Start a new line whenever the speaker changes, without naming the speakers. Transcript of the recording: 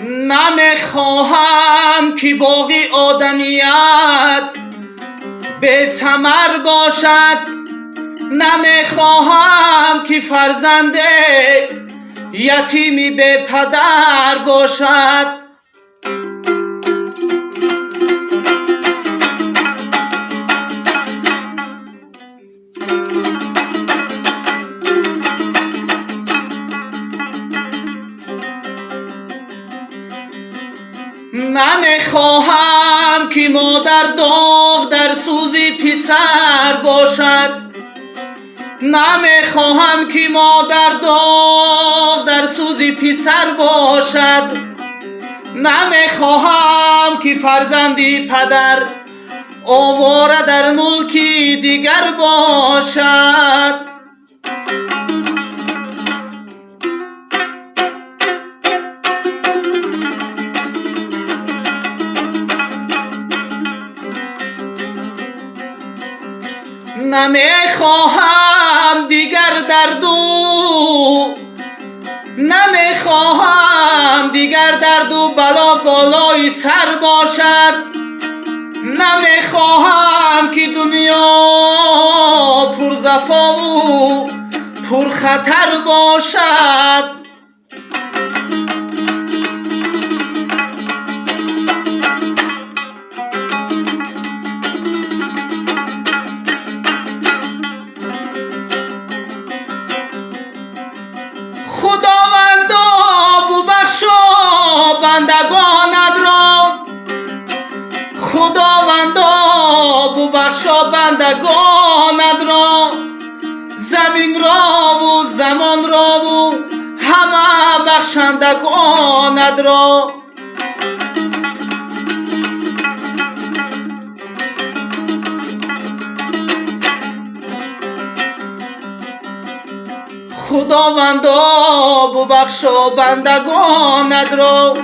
نمیخواهم که باقی آدمیت به ثمر باشد، نمیخواهم که فرزند یتیمی به پدر باشد. نمیخواهم که مادر داغ در سوزی پسر باشد، نمیخواهم که مادر داغ در سوزی پسر باشد، نمیخواهم که فرزندی پدر آواره در ملکی دیگر باشد. نمیخواهم دیگر درد و بلا بالای سر باشد، نمیخواهم که دنیا پر زفا و پر خطر باشد. خداوندا ببخشا بندگانت را، خداوندا ببخشا بندگانت را، زمین را و زمان را و همه بخشندگانت را. خداوندا ببخشا بندگانت را.